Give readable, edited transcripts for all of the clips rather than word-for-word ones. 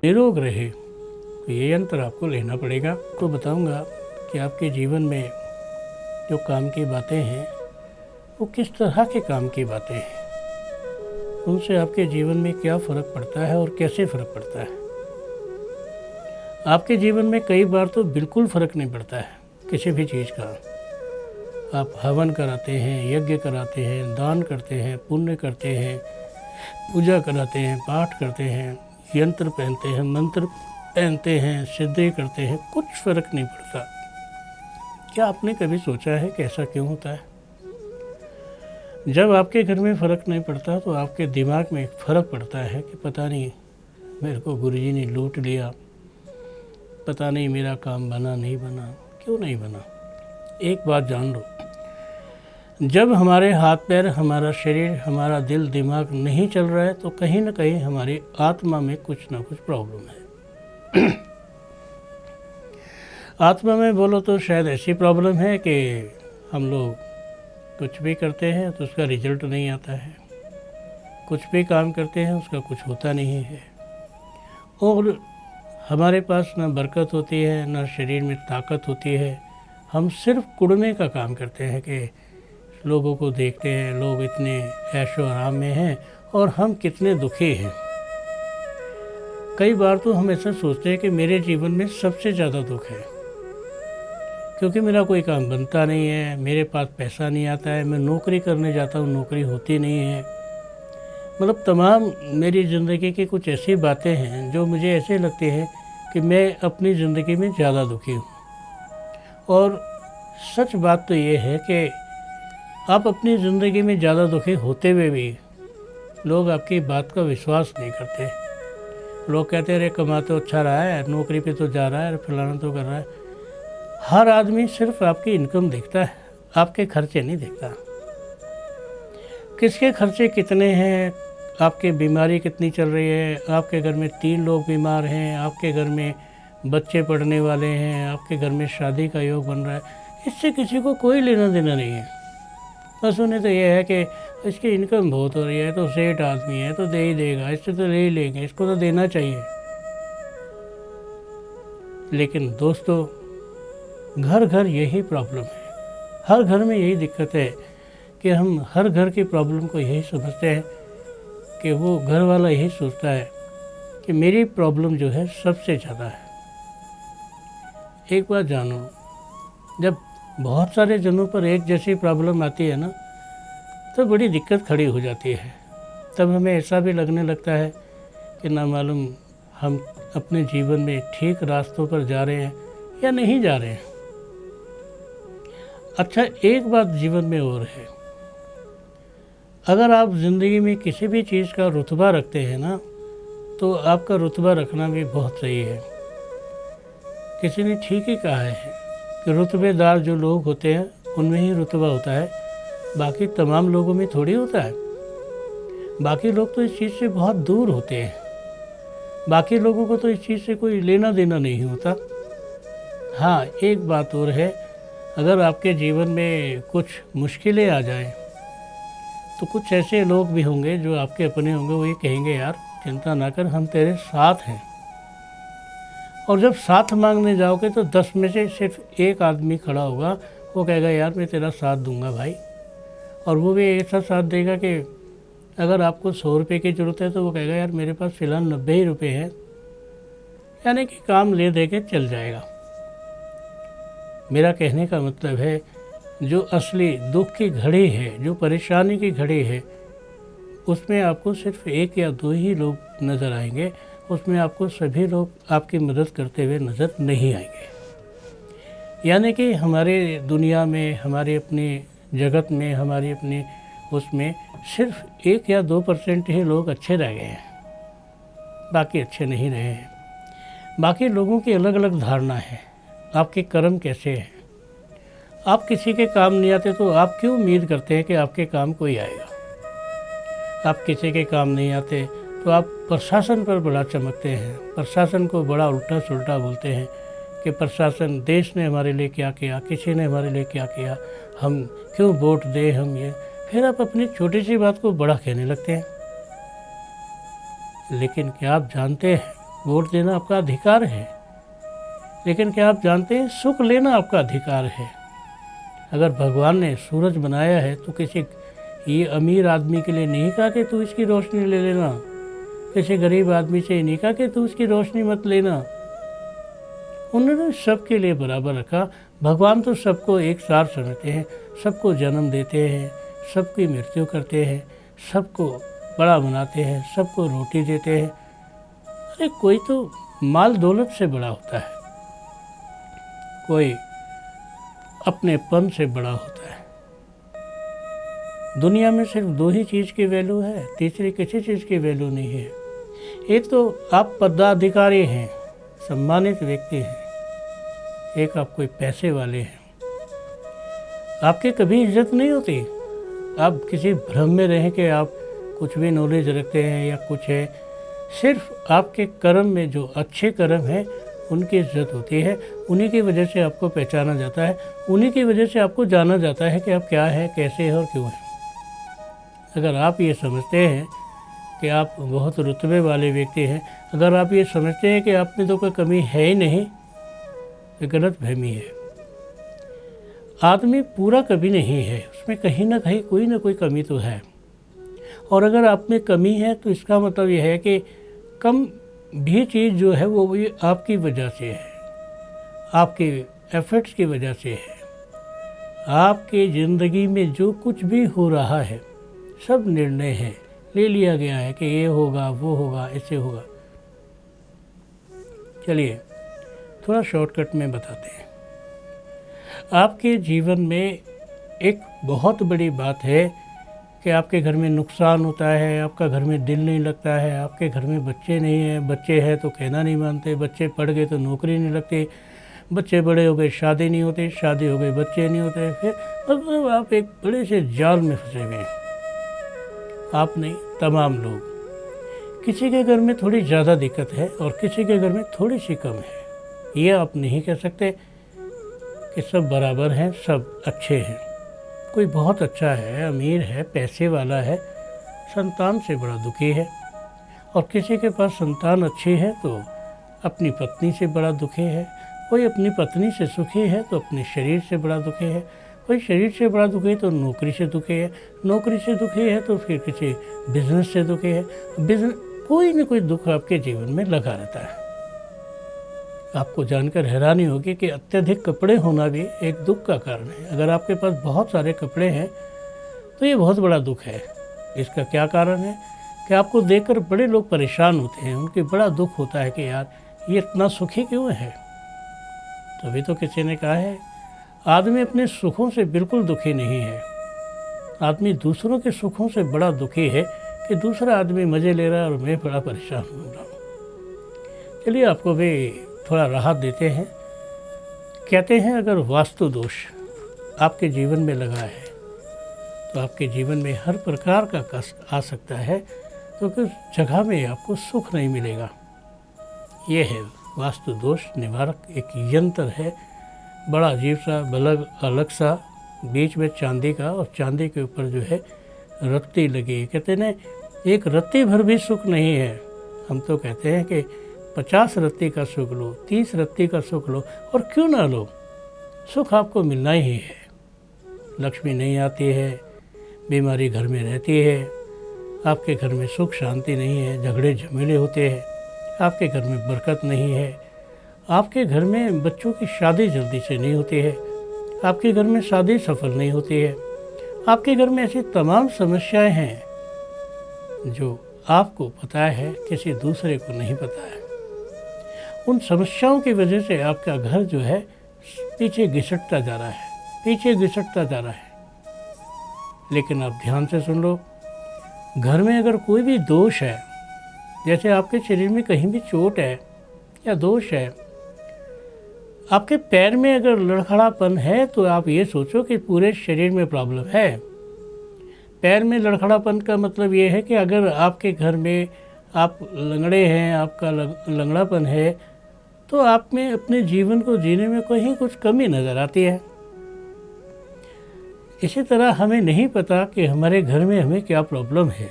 निरोग रहे, तो ये यंत्र आपको लेना पड़ेगा। तो बताऊंगा कि आपके जीवन में जो काम की बातें हैं वो किस तरह के काम की बातें हैं, उनसे आपके जीवन में क्या फ़र्क पड़ता है और कैसे फ़र्क पड़ता है। आपके जीवन में कई बार तो बिल्कुल फ़र्क नहीं पड़ता है किसी भी चीज़ का। आप हवन कराते हैं, यज्ञ कराते हैं, दान करते हैं, पुण्य करते हैं, पूजा कराते हैं, पाठ करते हैं, यंत्र पहनते हैं, मंत्र पहनते हैं, सिद्धि करते हैं, कुछ फ़र्क नहीं पड़ता। क्या आपने कभी सोचा है कि ऐसा क्यों होता है? जब आपके घर में फ़र्क नहीं पड़ता तो आपके दिमाग में फ़र्क पड़ता है कि पता नहीं मेरे को गुरुजी ने लूट लिया, पता नहीं मेरा काम बना नहीं बना, क्यों नहीं बना। एक बात जान लो, जब हमारे हाथ पैर, हमारा शरीर, हमारा दिल दिमाग नहीं चल रहा है तो कहीं ना कहीं हमारी आत्मा में कुछ ना कुछ प्रॉब्लम है। आत्मा में बोलो तो शायद ऐसी प्रॉब्लम है कि हम लोग कुछ भी करते हैं तो उसका रिजल्ट नहीं आता है, कुछ भी काम करते हैं उसका कुछ होता नहीं है, और हमारे पास ना बरकत होती है, ना शरीर में ताकत होती है। हम सिर्फ कुड़ने का काम करते हैं कि लोगों को देखते हैं, लोग इतने ऐशो आराम में हैं और हम कितने दुखी हैं। कई बार तो हम ऐसा सोचते हैं कि मेरे जीवन में सबसे ज़्यादा दुख है, क्योंकि मेरा कोई काम बनता नहीं है, मेरे पास पैसा नहीं आता है, मैं नौकरी करने जाता हूँ, नौकरी होती नहीं है। मतलब तमाम मेरी ज़िंदगी की कुछ ऐसी बातें हैं जो मुझे ऐसे लगती है कि मैं अपनी ज़िंदगी में ज़्यादा दुखी हूँ। और सच बात तो ये है कि आप अपनी ज़िंदगी में ज़्यादा दुखी होते हुए भी लोग आपकी बात का विश्वास नहीं करते। लोग कहते रहे कमा तो अच्छा रहा है, नौकरी पे तो जा रहा है, फलाना तो कर रहा है। हर आदमी सिर्फ आपकी इनकम देखता है, आपके खर्चे नहीं देखता। किसके खर्चे कितने हैं, आपके बीमारी कितनी चल रही है, आपके घर में 3 लोग बीमार हैं, आपके घर में बच्चे पढ़ने वाले हैं, आपके घर में शादी का योग बन रहा है, इससे किसी को कोई लेना देना नहीं है। बस उन्हें तो ये है कि इसकी इनकम बहुत हो रही है, तो सेठ आदमी है तो दे ही देगा, इससे तो ले ही लेंगे, इसको तो देना चाहिए। लेकिन दोस्तों, घर घर यही प्रॉब्लम है, हर घर में यही दिक्कत है कि हम हर घर की प्रॉब्लम को यही समझते हैं कि वो घर वाला यही सोचता है कि मेरी प्रॉब्लम जो है सबसे ज़्यादा है। एक बात जानो, जब बहुत सारे जनों पर एक जैसी प्रॉब्लम आती है ना, तो बड़ी दिक्कत खड़ी हो जाती है। तब हमें ऐसा भी लगने लगता है कि ना मालूम हम अपने जीवन में ठीक रास्तों पर जा रहे हैं या नहीं जा रहे हैं। अच्छा, एक बात जीवन में और है, अगर आप ज़िंदगी में किसी भी चीज़ का रुतबा रखते हैं ना, तो आपका रुतबा रखना भी बहुत सही है। किसी ने ठीक ही कहा है कि रुतबेदार जो लोग होते हैं उनमें ही रुतबा होता है, बाकी तमाम लोगों में थोड़ी होता है। बाकी लोग तो इस चीज़ से बहुत दूर होते हैं, बाकी लोगों को तो इस चीज़ से कोई लेना देना नहीं होता। हाँ, एक बात और है, अगर आपके जीवन में कुछ मुश्किलें आ जाएं तो कुछ ऐसे लोग भी होंगे जो आपके अपने होंगे, वो ये कहेंगे यार चिंता ना कर, हम तेरे साथ हैं। और जब साथ मांगने जाओगे तो 10 में से सिर्फ एक आदमी खड़ा होगा, वो कहेगा यार मैं तेरा साथ दूंगा भाई। और वो भी ऐसा साथ देगा कि अगर आपको 100 रुपये की ज़रूरत है तो वो कहेगा यार मेरे पास फ़िलहाल 90 ही रुपये हैं, यानी कि काम ले दे के चल जाएगा। मेरा कहने का मतलब है, जो असली दुख की घड़ी है, जो परेशानी की घड़ी है, उसमें आपको सिर्फ 1 या 2 ही लोग नज़र आएंगे, उसमें आपको सभी लोग आपकी मदद करते हुए नज़र नहीं आएंगे। यानी कि हमारे दुनिया में, हमारे अपने जगत में, हमारी अपनी उसमें सिर्फ 1 या 2% ही लोग अच्छे रह गए हैं, बाकी अच्छे नहीं रहे हैं। बाकी लोगों की अलग अलग धारणा है, आपके कर्म कैसे हैं। आप किसी के काम नहीं आते तो आप क्यों उम्मीद करते हैं कि आपके काम कोई आएगा। आप किसी के काम नहीं आते तो आप प्रशासन पर बड़ा चमकते हैं, प्रशासन को बड़ा उल्टा सुल्टा बोलते हैं कि प्रशासन, देश ने हमारे लिए क्या किया, किसी ने हमारे लिए क्या किया, हम क्यों वोट दें, हम ये। फिर आप अपनी छोटी सी बात को बड़ा कहने लगते हैं। लेकिन क्या आप जानते हैं वोट देना आपका अधिकार है, लेकिन क्या आप जानते हैं सुख लेना आपका अधिकार है। अगर भगवान ने सूरज बनाया है तो किसी ये अमीर आदमी के लिए नहीं कहा कि तू इसकी रोशनी ले लेना, किसी गरीब आदमी से नहीं कहा कि तू इसकी रोशनी मत लेना। उन्होंने सबके लिए बराबर रखा। भगवान तो सबको एक साथ समझते हैं, सबको जन्म देते हैं, सबकी मृत्यु करते हैं, सबको बड़ा बनाते हैं, सबको रोटी देते हैं। अरे कोई तो माल दौलत से बड़ा होता है, कोई अपनेपन से बड़ा होता है। दुनिया में सिर्फ दो ही चीज़ की वैल्यू है, तीसरी किसी चीज़ की वैल्यू नहीं है। एक तो आप पदाधिकारी हैं, सम्मानित व्यक्ति हैं, एक आप कोई पैसे वाले हैं। आपकी कभी इज्जत नहीं होती। आप किसी भ्रम में रहें कि आप कुछ भी नॉलेज रखते हैं या कुछ है। सिर्फ आपके कर्म में जो अच्छे कर्म हैं उनकी इज्जत होती है, उन्हीं की वजह से आपको पहचाना जाता है, उन्हीं की वजह से आपको जाना जाता है कि आप क्या है, कैसे हैं और क्यों हैं। अगर आप ये समझते हैं कि आप बहुत रुतबे वाले व्यक्ति हैं, अगर आप ये समझते हैं कि आप में तो कोई कमी है ही नहीं, तो गलत फहमी है। आदमी पूरा कभी नहीं है, उसमें कहीं ना कहीं कोई ना कोई कमी तो है। और अगर आप में कमी है तो इसका मतलब यह है कि कम भी चीज़ जो है वो भी आपकी वजह से है, आपके एफर्ट्स की वजह से है। आपके ज़िंदगी में जो कुछ भी हो रहा है सब निर्णय है, ले लिया गया है कि ये होगा, वो होगा, ऐसे होगा। चलिए थोड़ा शॉर्टकट में बताते हैं। आपके जीवन में एक बहुत बड़ी बात है कि आपके घर में नुकसान होता है, आपका घर में दिल नहीं लगता है, आपके घर में बच्चे नहीं हैं, बच्चे हैं तो कहना नहीं मानते, बच्चे पढ़ गए तो नौकरी नहीं लगती, बच्चे बड़े हो गए शादी नहीं होती, शादी हो गई बच्चे नहीं होते, फिर मतलब आप एक बड़े से जाल में फंसे हुए हैं। आप नहीं, तमाम लोग। किसी के घर में थोड़ी ज़्यादा दिक्कत है और किसी के घर में थोड़ी सी कम है। ये आप नहीं कह सकते कि सब बराबर हैं, सब अच्छे हैं। कोई बहुत अच्छा है, अमीर है, पैसे वाला है, संतान से बड़ा दुखी है। और किसी के पास संतान अच्छी है तो अपनी पत्नी से बड़ा दुखी है। कोई अपनी पत्नी से सुखी है तो अपने शरीर से बड़ा दुखी है। कोई शरीर से बड़ा दुखी है तो नौकरी से दुखी है। नौकरी से दुखी है तो फिर किसी बिजनेस से दुखी है। बिजनेस, कोई न कोई दुख आपके जीवन में लगा रहता है। आपको जानकर हैरानी होगी कि अत्यधिक कपड़े होना भी एक दुख का कारण है। अगर आपके पास बहुत सारे कपड़े हैं तो ये बहुत बड़ा दुख है। इसका क्या कारण है कि आपको देखकर बड़े लोग परेशान होते हैं, उनके बड़ा दुख होता है कि यार ये इतना सुखी क्यों है। तभी तो किसी ने कहा है आदमी अपने सुखों से बिल्कुल दुखी नहीं है, आदमी दूसरों के सुखों से बड़ा दुखी है कि दूसरा आदमी मज़े ले रहा है और मैं बड़ा परेशान हो रहा हूँ। चलिए आपको भी थोड़ा राहत देते हैं। कहते हैं अगर वास्तु दोष आपके जीवन में लगा है तो आपके जीवन में हर प्रकार का कष्ट आ सकता है, तो उस जगह में आपको सुख नहीं मिलेगा। ये है वास्तु दोष निवारक एक यंत्र है, बड़ा अजीब सा, बलग अलग सा, बीच में चांदी का और चांदी के ऊपर जो है रत्ती लगी है। कहते हैं एक रत्ती भर भी सुख नहीं है। हम तो कहते हैं कि 50 रत्ती का सुख लो, 30 रत्ती का सुख लो, और क्यों ना लो, सुख आपको मिलना ही है। लक्ष्मी नहीं आती है, बीमारी घर में रहती है, आपके घर में सुख शांति नहीं है, झगड़े झमेले होते हैं, आपके घर में बरकत नहीं है, आपके घर में बच्चों की शादी जल्दी से नहीं होती है, आपके घर में शादी सफल नहीं होती है, आपके घर में ऐसी तमाम समस्याएं हैं जो आपको पता है, किसी दूसरे को नहीं पता है। उन समस्याओं की वजह से आपका घर जो है पीछे घिसटता जा रहा है, पीछे घिसटता जा रहा है। लेकिन आप ध्यान से सुन लो, घर में अगर कोई भी दोष है, जैसे आपके शरीर में कहीं भी चोट है या दोष है, आपके पैर में अगर लड़खड़ापन है तो आप ये सोचो कि पूरे शरीर में प्रॉब्लम है। पैर में लड़खड़ापन का मतलब ये है कि अगर आपके घर में आप लंगड़े हैं, आपका लंगड़ापन है, तो आप में अपने जीवन को जीने में कहीं कुछ कमी नज़र आती है। इसी तरह हमें नहीं पता कि हमारे घर में हमें क्या प्रॉब्लम है,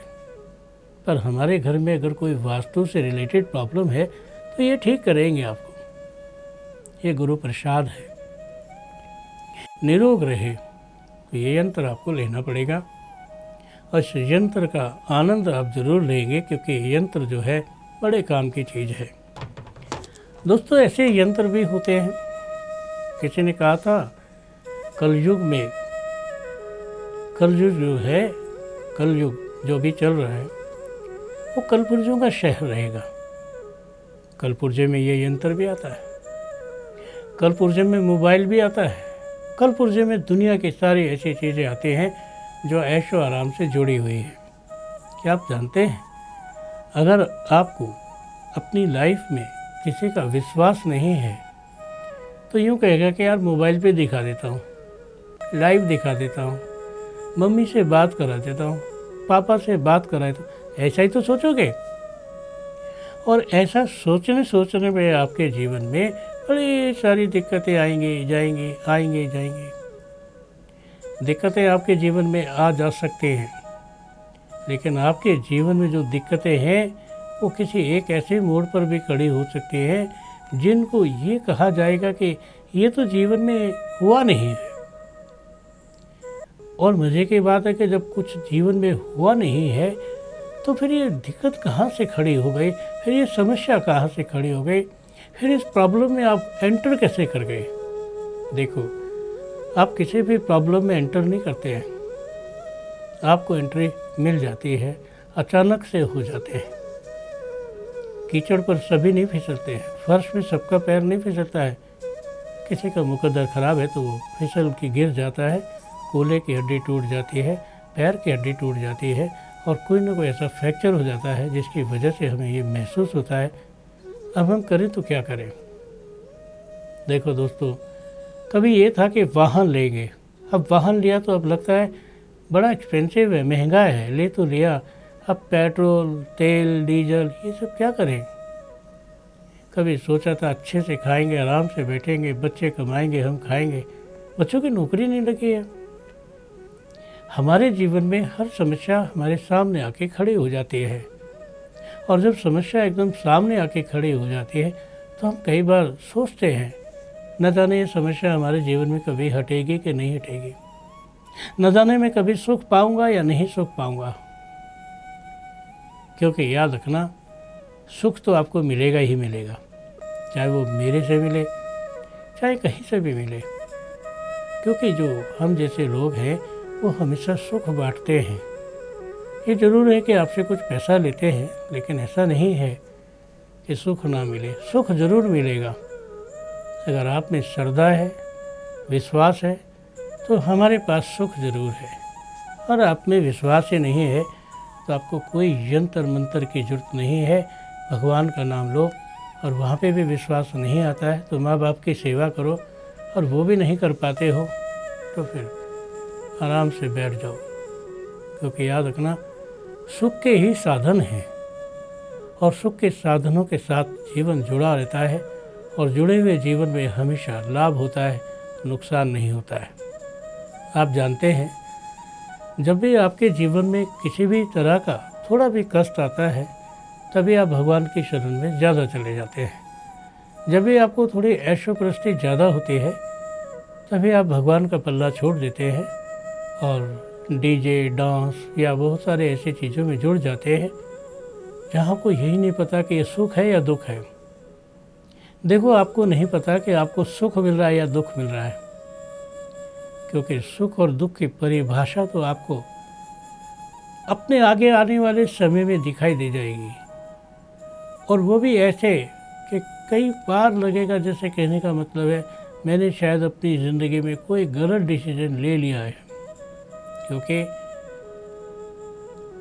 पर हमारे घर में अगर कोई वास्तु से रिलेटेड प्रॉब्लम है तो ये ठीक करेंगे आपको। ये गुरु प्रसाद है। निरोग रहे तो ये यंत्र आपको लेना पड़ेगा और इस यंत्र का आनंद आप ज़रूर लेंगे, क्योंकि ये यंत्र जो है बड़े काम की चीज़ है। दोस्तों, ऐसे यंत्र भी होते हैं। किसी ने कहा था कलयुग में, कलयुग जो है, कलयुग जो भी चल रहा है वो कलपुर्जों का शहर रहेगा। कलपुर्जे में ये यंत्र भी आता है, कलपुर्जे में मोबाइल भी आता है, कलपुर्जे में दुनिया की सारी ऐसी चीज़ें आती हैं जो ऐशो आराम से जुड़ी हुई है। क्या आप जानते हैं, अगर आपको अपनी लाइफ में किसी का विश्वास नहीं है तो यूँ कहेगा कि यार मोबाइल पे दिखा देता हूँ, लाइव दिखा देता हूँ, मम्मी से बात करा देता हूँ, पापा से बात करा देता हूँ, ऐसा ही तो सोचोगे। और ऐसा सोचने में आपके जीवन में बड़ी सारी दिक्कतें आएंगी जाएंगी। दिक्कतें आपके जीवन में आ जा सकते हैं, लेकिन आपके जीवन में जो दिक्कतें हैं वो किसी एक ऐसे मोड़ पर भी खड़ी हो सकती हैं जिनको ये कहा जाएगा कि ये तो जीवन में हुआ नहीं है। और मज़े की बात है कि जब कुछ जीवन में हुआ नहीं है तो फिर ये दिक्कत कहाँ से खड़ी हो गई, फिर ये समस्या कहाँ से खड़ी हो गई, फिर इस प्रॉब्लम में आप एंटर कैसे कर गए। देखो, आप किसी भी प्रॉब्लम में एंटर नहीं करते हैं, आपको एंट्री मिल जाती है, अचानक से हो जाते हैं। कीचड़ पर सभी नहीं फिसलते हैं, फर्श में सबका पैर नहीं फिसलता है। किसी का मुकद्दर ख़राब है तो वो फिसल के गिर जाता है, कोले की हड्डी टूट जाती है, पैर की हड्डी टूट जाती है और कोई ना कोई ऐसा फ्रैक्चर हो जाता है जिसकी वजह से हमें ये महसूस होता है अब हम करें तो क्या करें। देखो दोस्तों, कभी ये था कि वाहन लेंगे, अब वाहन लिया तो अब लगता है बड़ा एक्सपेंसिव है, महंगा है, ले तो लिया, अब पेट्रोल, तेल, डीजल ये सब क्या करें। कभी सोचा था अच्छे से खाएंगे, आराम से बैठेंगे, बच्चे कमाएंगे, हम खाएंगे, बच्चों की नौकरी नहीं लगी है। हमारे जीवन में हर समस्या हमारे सामने आके खड़ी हो जाती है, और जब समस्या एकदम सामने आके खड़ी हो जाती है तो हम कई बार सोचते हैं न जाने ये समस्या हमारे जीवन में कभी हटेगी कि नहीं हटेगी, न जाने मैं कभी सुख पाऊंगा या नहीं सुख पाऊंगा। क्योंकि याद रखना, सुख तो आपको मिलेगा ही मिलेगा, चाहे वो मेरे से मिले चाहे कहीं से भी मिले, क्योंकि जो हम जैसे लोग हैं वो हमेशा सुख बांटते हैं। ये ज़रूर है कि आपसे कुछ पैसा लेते हैं, लेकिन ऐसा नहीं है कि सुख ना मिले, सुख ज़रूर मिलेगा। अगर आप में श्रद्धा है, विश्वास है तो हमारे पास सुख ज़रूर है। और आप में विश्वास ही नहीं है तो आपको कोई यंत्र मंत्र की ज़रूरत नहीं है, भगवान का नाम लो। और वहाँ पे भी विश्वास नहीं आता है तो माँ बाप की सेवा करो, और वो भी नहीं कर पाते हो तो फिर आराम से बैठ जाओ, क्योंकि याद रखना सुख के ही साधन हैं और सुख के साधनों के साथ जीवन जुड़ा रहता है, और जुड़े हुए जीवन में हमेशा लाभ होता है, नुकसान नहीं होता है। आप जानते हैं, जब भी आपके जीवन में किसी भी तरह का थोड़ा भी कष्ट आता है तभी आप भगवान की शरण में ज़्यादा चले जाते हैं। जब भी आपको थोड़ी ऐशोप्रस्ती ज़्यादा होती है तभी आप भगवान का पल्ला छोड़ देते हैं और डीजे, डांस या बहुत सारे ऐसी चीज़ों में जुड़ जाते हैं जहाँ को यही नहीं पता कि ये सुख है या दुख है। देखो, आपको नहीं पता कि आपको सुख मिल रहा है या दुख मिल रहा है, क्योंकि सुख और दुख की परिभाषा तो आपको अपने आगे आने वाले समय में दिखाई दे जाएगी, और वो भी ऐसे कि कई बार लगेगा, जैसे कहने का मतलब है मैंने शायद अपनी ज़िंदगी में कोई गलत डिसीजन ले लिया है। क्योंकि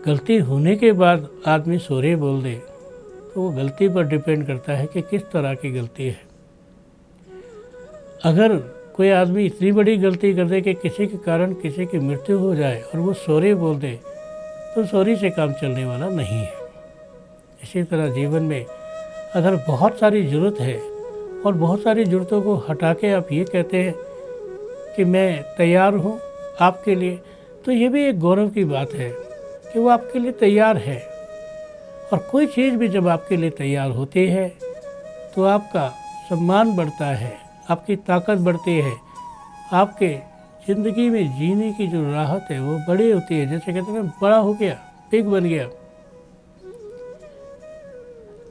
गलती होने के बाद आदमी सॉरी बोल दे तो वो गलती पर डिपेंड करता है कि किस तरह की गलती है। अगर कोई आदमी इतनी बड़ी गलती कर दे कि किसी के कारण किसी की मृत्यु हो जाए और वो सॉरी बोल दे तो सॉरी से काम चलने वाला नहीं है। इसी तरह जीवन में अगर बहुत सारी ज़रूरत है और बहुत सारी ज़रूरतों को हटा के आप ये कहते हैं कि मैं तैयार हूँ आपके लिए, तो ये भी एक गौरव की बात है कि वो आपके लिए तैयार है। और कोई चीज़ भी जब आपके लिए तैयार होती है तो आपका सम्मान बढ़ता है, आपकी ताकत बढ़ती है, आपके ज़िंदगी में जीने की जो राहत है वो बड़ी होती है। जैसे कहते हैं बड़ा हो गया, बिग बन गया।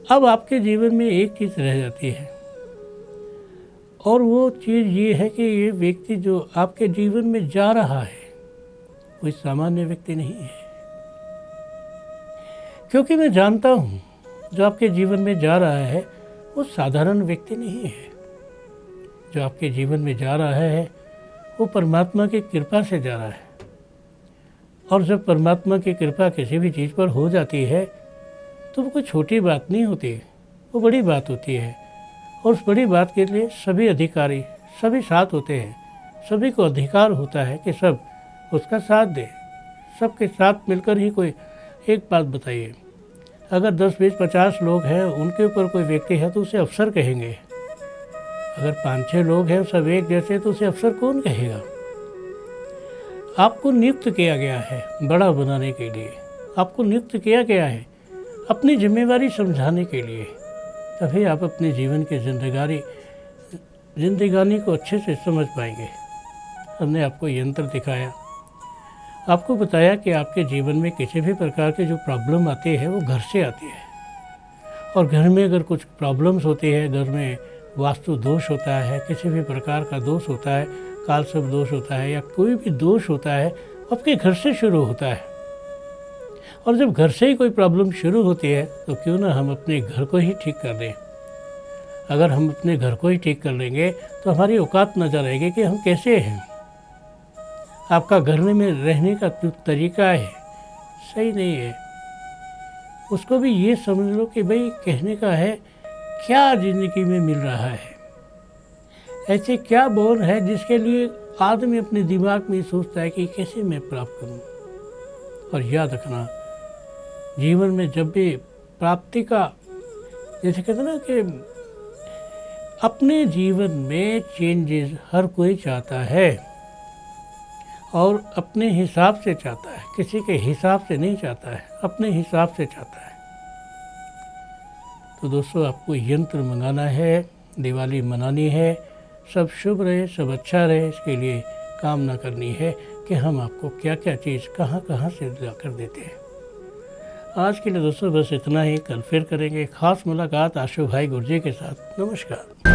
अब आपके जीवन में एक चीज़ रह जाती है और वो चीज़ ये है कि ये व्यक्ति जो आपके जीवन में जा रहा है कोई सामान्य व्यक्ति नहीं है। क्योंकि मैं जानता हूँ जो आपके जीवन में जा रहा है वो साधारण व्यक्ति नहीं है। जो आपके जीवन में जा रहा है वो परमात्मा की कृपा से जा रहा है। और जब परमात्मा की कृपा किसी भी चीज़ पर हो जाती है तो वो कोई छोटी बात नहीं होती, वो बड़ी बात होती है। और उस बड़ी बात के लिए सभी अधिकारी सभी साथ होते हैं, सभी को अधिकार होता है कि सब उसका साथ दें। सबके साथ मिलकर ही कोई एक बात बताइए, अगर 10, 20, 50 लोग हैं उनके ऊपर कोई व्यक्ति है तो उसे अफसर कहेंगे। अगर 5-6 लोग हैं सब एक जैसे तो उसे अफसर कौन कहेगा। आपको नियुक्त किया गया है बड़ा बनाने के लिए, आपको नियुक्त किया गया है अपनी जिम्मेवारी समझाने के लिए। तभी आप अपने जीवन की जिंदगानी को अच्छे से समझ पाएंगे। हमने आपको यंत्र दिखाया, आपको बताया कि आपके जीवन में किसी भी प्रकार की जो प्रॉब्लम आती है वो घर से आती है। और घर में अगर कुछ प्रॉब्लम्स होती है, घर में वास्तु दोष होता है, किसी भी प्रकार का दोष होता है, कालसर्प दोष होता है या कोई भी दोष होता है, आपके घर से शुरू होता है। और जब घर से ही कोई प्रॉब्लम शुरू होती है तो क्यों ना हम अपने घर को ही ठीक कर दें। अगर हम अपने घर को ही ठीक कर लेंगे तो हमारी औकात नजर आएगी कि हम कैसे हैं। आपका घर में रहने का जो तरीका है सही नहीं है, उसको भी ये समझ लो कि भाई कहने का है क्या ज़िंदगी में मिल रहा है, ऐसे क्या बोल है जिसके लिए आदमी अपने दिमाग में सोचता है कि कैसे मैं प्राप्त करूं। और याद रखना जीवन में जब भी प्राप्ति का, जैसे कहते हैं ना कि अपने जीवन में चेंजेस हर कोई चाहता है और अपने हिसाब से चाहता है, किसी के हिसाब से नहीं चाहता है, अपने हिसाब से चाहता है। तो दोस्तों आपको यंत्र मंगाना है, दिवाली मनानी है, सब शुभ रहे, सब अच्छा रहे, इसके लिए कामना करनी है कि हम आपको क्या क्या चीज़ कहाँ कहाँ से ला कर देते हैं। आज के लिए दोस्तों बस इतना ही। कल फिर करेंगे खास मुलाकात आशु भाई गुरजी के साथ। नमस्कार।